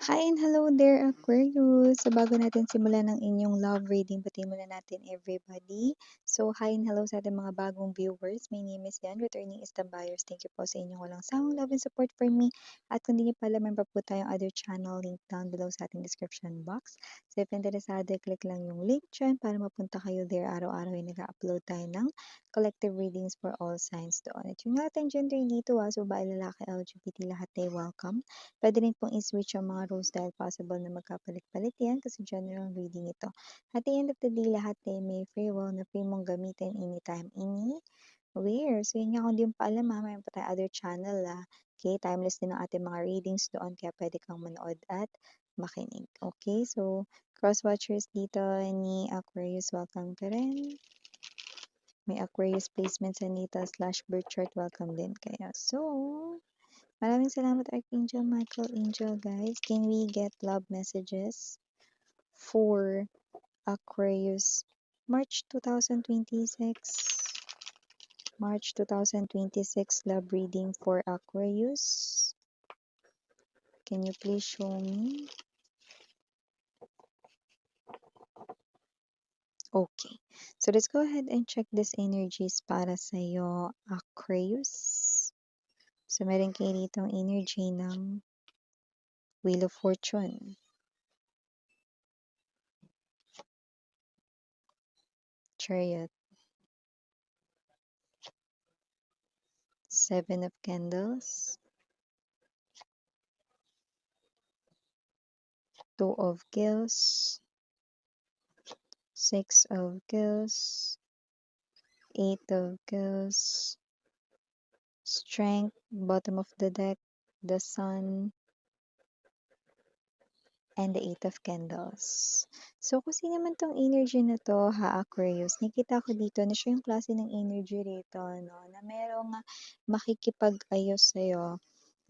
Hi and hello there, Aquarius! So bago natin simulan ng inyong love reading, batiin muna natin everybody. So hi and hello sa ating mga bagong viewers. My name is Yan, returning Istambayers. Thank you po sa inyong walang sawang love and support for me. At kung di niyo pa alam, meron pa po tayong other channel link down below sa ating description box. So if interesado, click lang yung link dyan para mapunta kayo there. Araw-araw ay nag-upload tayo ng collective readings for all signs doon. At yung ating gender dito, so babae, lalaki, LGBT, lahat ay welcome. Pwede rin pong i-switch ang mga roles dahil possible na magkapalit-palit yan kasi general reading ito. At the end of the day, lahat may free will na free mong gamitin anytime, anywhere. So yun nga, kung di mo pa alam mayroon pa tayo other channel Okay, timeless din ang ating mga readings doon kaya pwede kang manood at makinig. Okay, so cross-watchers dito ni Aquarius, welcome ka rin. May Aquarius placements nito /birth chart, welcome din kayo. So, maraming salamat Archangel Michael, Angel guys. Can we get love messages for Aquarius March 2026? March 2026 love reading for Aquarius. Can you please show me? Okay. So let's go ahead and check this energies para sa'yo, Aquarius. So meron kayo ditong energy ng Wheel of Fortune. Chariot. Seven of Candles. Two of Gills. Six of Gills. Eight of Gills. Strength, bottom of the deck, the Sun, and the Eight of Candles. So, kung sino man tong energy na to, Aquarius, nakita ko dito na siya yung klase ng energy rito, no? Na merong makikipag-ayos sa'yo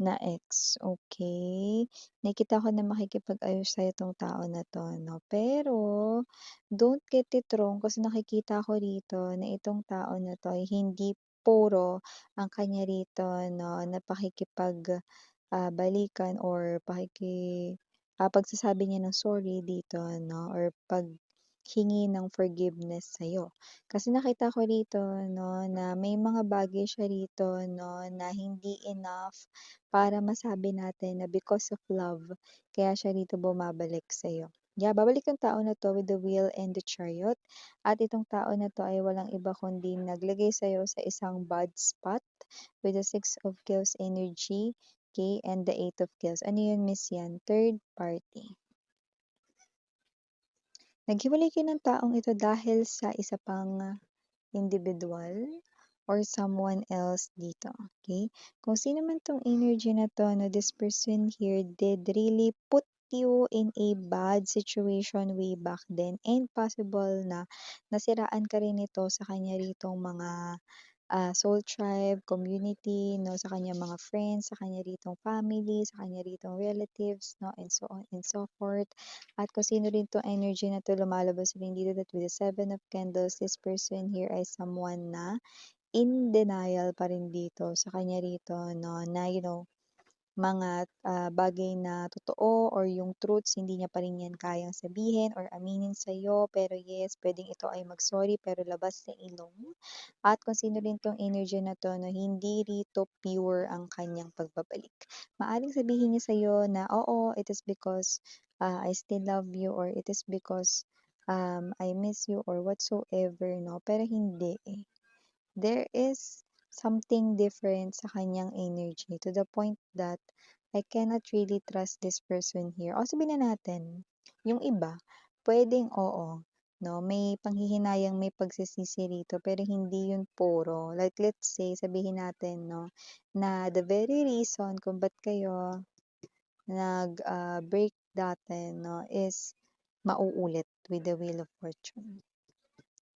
na ex, okay? Nakita ko na makikipag-ayos sa'yo tong tao na to, no? Pero, don't get it wrong kasi nakikita ko rito na itong tao na to ay hindi puro ang kanya rito, no? Na pakikipag balikan or pagsasabi niya ng sorry dito, no? Or paghingi ng forgiveness sa'yo. Kasi nakita ko rito, no, na may mga bagay siya rito, no, na hindi enough para masabi natin na because of love, kaya siya rito bumabalik sa'yo. Yeah, babalik yung tao na to with the Wheel and the Chariot. At itong tao na to ay walang iba kundi naglagay sa'yo sa isang bad spot with the Six of Gills energy. Okay, and the Eight of Gills. Ano yun, Miss Yan? Third party. Naghiwalay kayo ng taong ito dahil sa isa pang individual or someone else dito. Okay? Kung sino man tong energy na to, no, this person here did really put you in a bad situation way back then and possible na nasiraan ka rin ito sa kanya ritong mga soul tribe, community, no, sa kanyang mga friends, sa kanya ritong family, sa kanya ritong relatives, no, and so on and so forth. At kung sino rin tong energy na to, lumalabas rin dito that with the Seven of Candles, this person here ay someone na in denial pa rin dito sa kanya rito, no, na mga bagay na totoo or yung truths hindi niya pa rin yan kayang sabihin or aminin sa'yo. Pero yes, pwedeng ito ay mag-sorry pero labas sa ilong. At kung sino rin tong energy na to, no, hindi rito pure ang kanyang pagbabalik. Maaring sabihin niya sa'yo na, oo, it is because I still love you or it is because I miss you or whatsoever, no? Pero hindi eh. There is something different sa kanyang energy to the point that I cannot really trust this person here. O sabihin na natin, yung iba, pwedeng oo, no? May panghihinayang, may pagsisisi rito, pero hindi yun puro. Like let's say, sabihin natin, no, na the very reason kung ba't kayo nag-break dati, no, is mauulit with the Wheel of Fortune.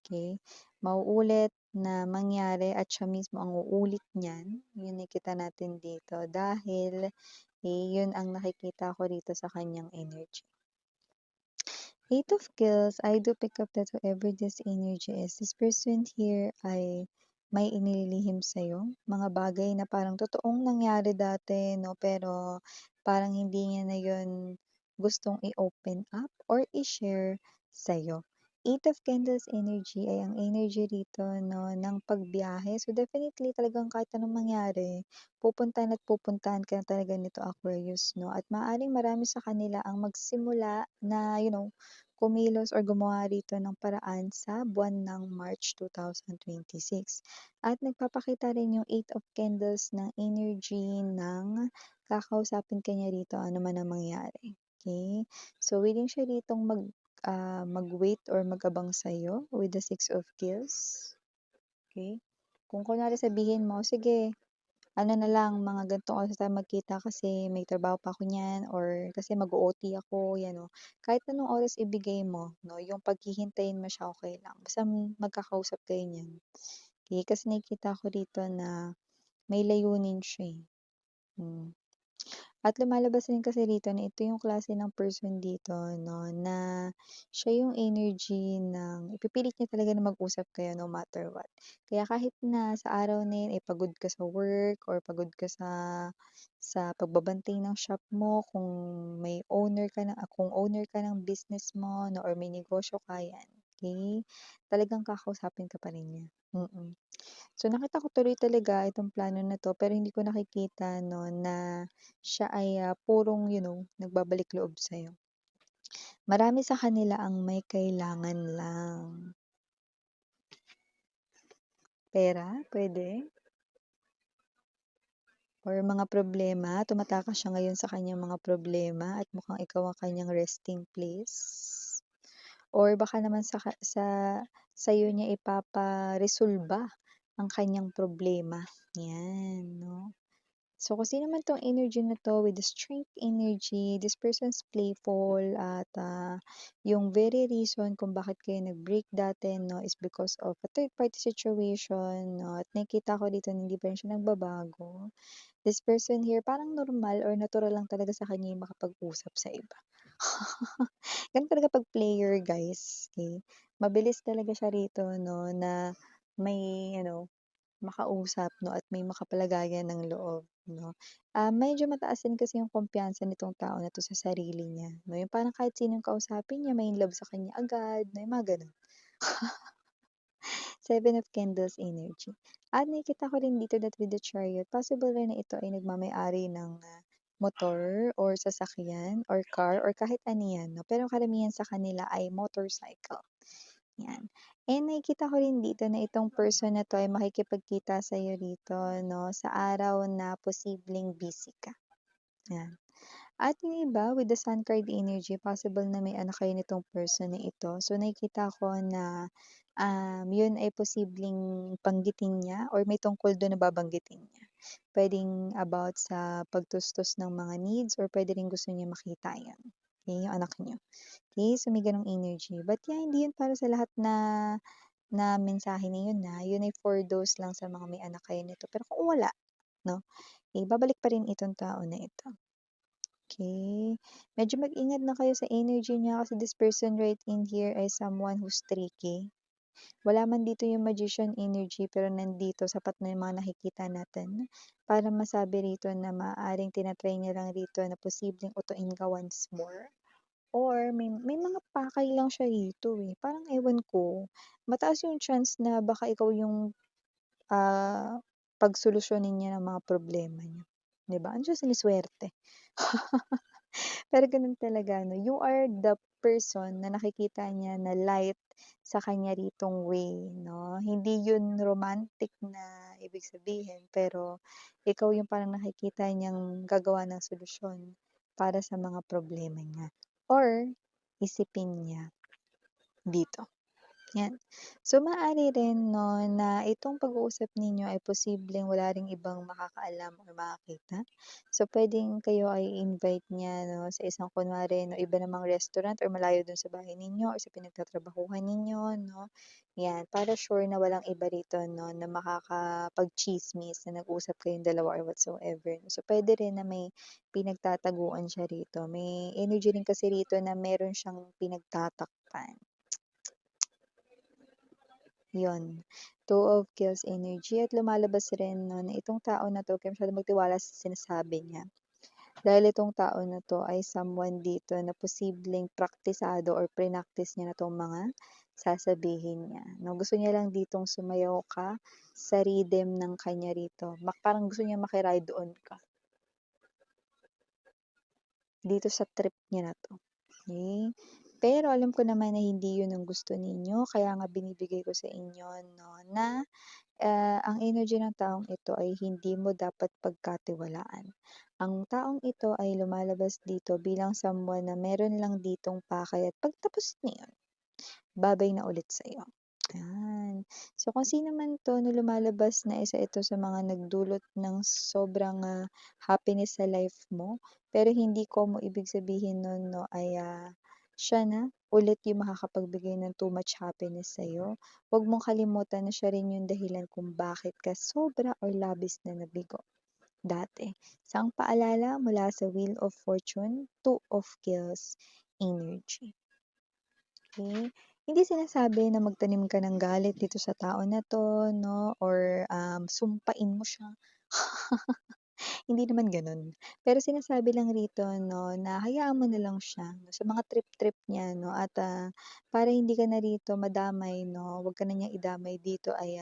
Okay? Mauulit na mangyari at siya mismo ang uulit niyan. Yun nakita natin dito dahil yun ang nakikita ko rito sa kanyang energy. Eight of Kills, I do pick up that whoever this energy is, this person here ay may inililihim sa'yo. Mga bagay na parang totoong nangyari dati, no? Pero parang hindi niya na yun gustong i-open up or i-share sa'yo. Eight of Candles energy ay ang energy rito, no, ng pagbiyahe. So, definitely talagang kahit anong mangyari, pupuntahan ka na talaga nito Aquarius, no? At maaaring marami sa kanila ang magsimula na, kumilos or gumawa rito ng paraan sa buwan ng March 2026. At nagpapakita rin yung Eight of Candles ng energy ng kakausapin ka niya rito, ano man ang mangyari. Okay? So, willing siya ditong mag-wait or mag-abang sa'yo with the Six of Keys. Okay? Kung kunwari sabihin mo, sige, ano na lang, mga ganitong oras tayo magkita kasi may trabaho pa ako niyan or kasi mag-OT ako, yan o. Kahit anong oras ibigay mo, no, yung paghihintayin mo siya, okay lang. Basta magkakausap kayo niyan. Okay? Kasi nakikita ko dito na may layunin siya eh. At lumalabas rin kasi dito na ito yung klase ng person dito, no, na siya yung energy ng ipipilit niya talaga na mag-usap kayo no matter what. Kaya kahit na sa araw na yun ay pagod ka sa work or pagod ka sa pagbabantay ng shop mo, kung owner ka ng business mo, no, or may negosyo ka yan. Okay? Talagang kakausapin ka pa rin niya. So, nakita ko tuloy talaga itong plano na 'to, pero hindi ko nakikita 'no, na siya ay, purong, nagbabalik loob sa'yo. Marami sa kanila ang may kailangan lang. Pera, puwede, or mga problema, tumatakas siya ngayon sa kanyang mga problema at mukhang ikaw ang kanyang resting place. Or baka naman sa'yo niya ipaparesolba ang kanyang problema, 'yan 'no. So, kung sino man 'tong energy na 'to with the strength energy, this person's playful at yung very reason kung bakit kayo nag-break dati, no, is because of a third party situation, no, at nakikita ko dito na hindi pa rin siya nagbabago. This person here, parang normal or natural lang talaga sa kanya yung makapag-usap sa iba. Ganun talaga 'pag player, guys, okay? Mabilis talaga siya rito, no, na may makausap 'no, at may makapalagayan ng loob 'no. Medyo mataas din kasi yung kumpiyansa nitong tao na 'to sa sarili niya 'no, yung parang kahit sinong kausapin niya may in love sa kanya agad na yung mga gano'n. Seven of Candles energy. At nakikita ko rin dito that with the Chariot, possible rin na ito ay nagmamay-ari ng, motor or sasakyan or car or kahit ano 'yan 'no, pero karamihan sa kanila ay motorcycle, 'yan. And nakikita ko rin dito na itong person na 'to ay makikipagkita sa'yo dito 'no, sa araw na posibleng busy ka, 'yan. At yung iba with the Sun card energy, possible na may anak kayo nitong person na ito. So, nakikita ko na, yun ay posibleng banggitin niya or may tungkol dun na babanggitin niya. Puwedeng about sa pagtustos ng mga needs or puwede rin gusto niya makita 'yan, okey, yung anak niyo. Okey, so may gano'ng energy. But yeah, hindi yun para sa lahat na mensahe na yun, yun ay for those lang sa mga may anak kayo nito. Pero kung wala 'no, eh, babalik pa rin itong tao na ito. Okay. Medyo mag-ingat na kayo sa energy niya kasi this person right in here ay someone who's tricky. Wala man dito yung magician energy pero nandito sapat na yung mga nakikita natin para masabi rito na maaaring tina-try niya lang rito na posibleng utuin ka once more. Or may mga pakay lang siya rito, eh. Parang ewan ko, mataas yung chance na baka ikaw yung, pagsolusyonin niya ng mga problema niya, 'di ba? Andiyan sinusuwerte. Pero gano'n talaga 'no, you are the person na nakikita niya na light sa kanya ritong way 'no. Hindi 'yun romantic na ibig sabihin, pero ikaw yung parang nakikita niyang gagawa ng solusyon para sa mga problema niya or isipin niya dito. 'Yan. So, maaari rin 'no, na itong pag-uusap ninyo ay posibleng wala ring ibang makakaalam or makakita. So, puwedeng kayo ay invite niya 'no, sa isang kunwari 'no, iba namang restaurant or malayo dun sa bahay ninyo or sa pinagtatrabahuhan ninyo 'no. 'Yan, para sure na walang iba rito 'no, na makakapagtsismis na nag-usap kayong dalawa or whatsoever. So, puwede rin na may pinagtataguan siya rito. May energy rin kasi rito na meron siyang pinagtatakpan. Yun, Two of Chaos energy at lumalabas rin 'no, na itong tao na 'to, 'wag kayo masyadong magtiwala sa sinasabi niya. Dahil itong tao na 'to ay someone dito na posibleng praktisado or prinaktis niya na 'tong mga sasabihin niya 'no. Gusto niya lang ditong sumayaw ka sa rhythm ng kanya rito. Parang gusto niya maki-ride on ka dito sa trip niya na 'to, okey? Pero alam ko naman na hindi 'yun ang gusto ninyo kaya nga binibigay ko sa inyo 'no na ang energy ng taong ito ay hindi mo dapat pagkatiwalaan. Ang taong ito ay lumalabas dito bilang someone na meron lang ditong pakay at pagtapos niyon, babay na ulit sa'yo. Yan. So kung sino man 'to na lumalabas na isa ito sa mga nagdulot ng sobrang, happiness sa life mo, pero hindi ko mo ibig sabihin nun 'no ay, siya na ulit yung makakapagbigay ng too much happiness sa'yo. Huwag mong kalimutan na siya rin yung dahilan kung bakit ka sobra or labis na nabigo dati. Isang paalala mula sa Wheel of Fortune, Two of Kills energy. Okay? Hindi sinasabi na magtanim ka ng galit dito sa tao na 'to 'no or, sumpain mo siya. Hindi naman gano'n. Pero sinasabi lang rito 'no na hayaan mo na lang siya 'no sa mga trip-trip niya 'no at, para hindi ka na rito madamay 'no, 'wag ka na niyang idamay dito ay,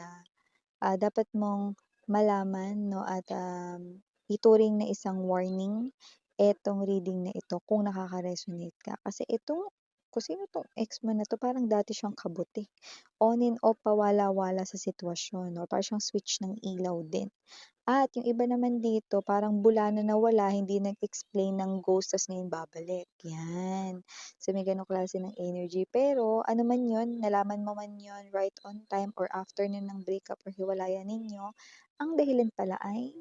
dapat mong malaman 'no at, ituring na isang warning etong reading na ito kung nakaka-resonate ka. Kasi itong kung sino 'tong ex mo na 'to parang dati siyang kabut, eh. On and off, pawala-wala sa sitwasyon 'no, para siyang switch ng ilaw din. At yung iba naman dito parang bula na nawala, hindi nag-explain ng ghost ta's ngayon babalik, 'yan. So, may gano'ng klase ng energy. Pero ano man 'yun, nalaman mo man 'yun right on time or after na ng breakup or hiwalayan ninyo, ang dahilan pala ay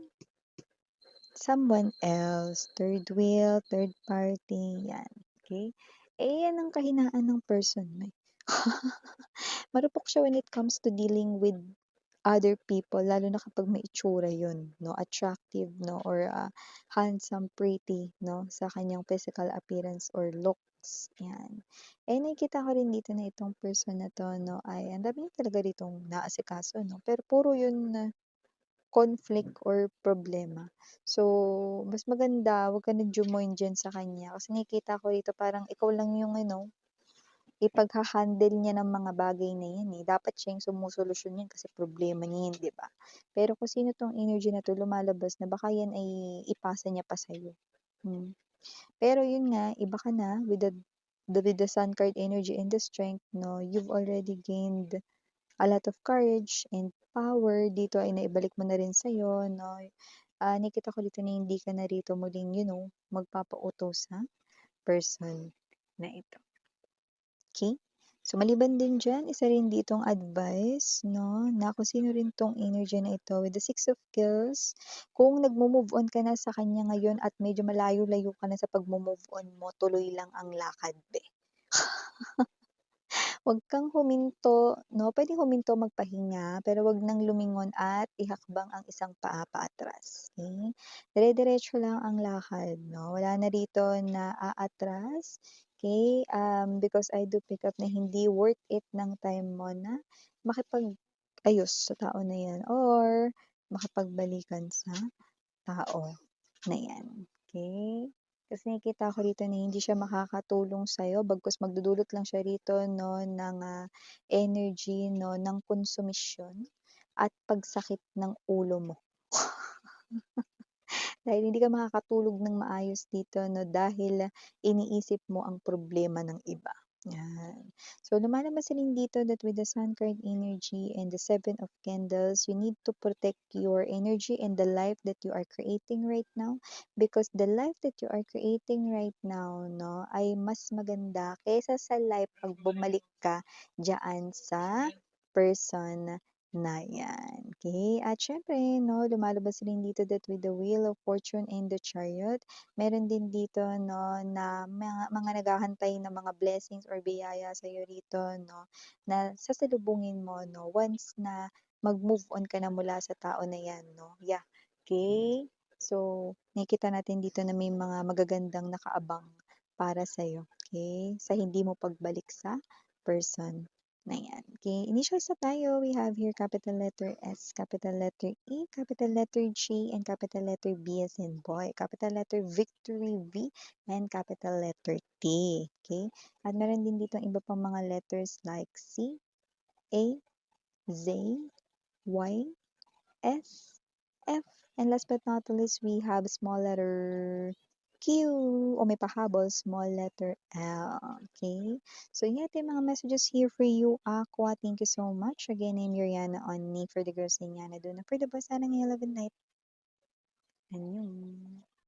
someone else, third wheel, third party, 'yan, okey? Eh, 'yan ang kahinaan ng person mo, eh. Marupok siya when it comes to dealing with other people lalo na kapag may itsura yun 'no, attractive 'no or, handsome, pretty 'no, sa kanyang physical appearance or looks, 'yan. Eh, nakikita ko rin dito na itong person na 'to 'no ay ang dami niya talaga ditong naasikaso 'no, pero puro yun na conflict or problema. So, mas maganda wag ka na jumoin diyan sa kanya kasi nakikita ko rito parang ikaw lang yung ano ipagha-handle niya ng mga bagay na 'yan, eh. Dapat siya yung sumusolusyon niyan kasi problema niya 'yan, 'di ba? Pero kung sino 'tong energy na 'to lumalabas na baka 'yan ay ipasa niya pa sa'yo, hmm. Pero 'yun nga, iba ka na with the Sun card energy and the strength 'no, you've already gained a lot of courage and power. Dito ay naibalik mo na rin sa'yo 'no. Nakikita ko dito na hindi ka na rito muling, magpapautos sa person na ito. Okay. So, maliban din diyan, isa rin ditong advice 'no, na kung sino rin 'tong energy na ito with the Six of Kills, kung nagmo-move on ka na sa kanya ngayon at medyo malayo-layo ka na sa pagmo-move on mo, tuloy lang ang lakad be. Huwag kang huminto 'no, puwedeng huminto magpahinga, pero wag nang lumingon at ihakbang ang isang paa paatras, okey? Dire-diretso lang ang lakad 'no, wala na rito na aatras, okey? Because I do pick up na hindi worth it ng time mo na makipag-ayos sa tao na 'yan or makipagbalikan sa tao na 'yan, okey? Kasi nakikita ko rito na hindi siya makakatulong sa'yo bagkus magdudulot lang siya rito 'no ng, energy 'no ng konsumisyon at pagsakit ng ulo mo. Dahil hindi ka makakatulog ng maayos dito 'no dahil iniisip mo ang problema ng iba, 'yan. So, lumalabas rin dito that with the Sun card energy and the Seven of Candles, you need to protect your energy and the life that you are creating right now because the life that you are creating right now 'no, ay mas maganda kaysa sa life 'pag bumalik ka diyaan sa person na 'yan, okey? At siyempre 'no, lumalabas rin dito that with the Wheel of Fortune and the Chariot, meron din dito 'no, na mga naghahantay na mga blessings or biyaya sa'yo rito 'no, na sasalubungin mo 'no, once na mag-move on ka na mula sa tao na 'yan 'no, yeah, okey? So, nakikita natin dito na may mga magagandang nakaabang para sa'yo, okey? Sa hindi mo pagbalik sa person Ayan. Okay, initials na tayo. We have here capital letter S, capital letter E, capital letter J, and capital letter B as in boy, capital letter Victory V, and capital letter T. Okay? At meron din dito iba pang mga letters like C, A, Z, Y, S, F, and last but not least, we have small letter Q, o may pahabol, small letter L. Okay? So, yun ito yung mga messages here for you, Aqua. Thank you so much. Again, I'm Yuriana on me for the girls in Yana. Do not for the boys, sana ng 11 night. Annyeong.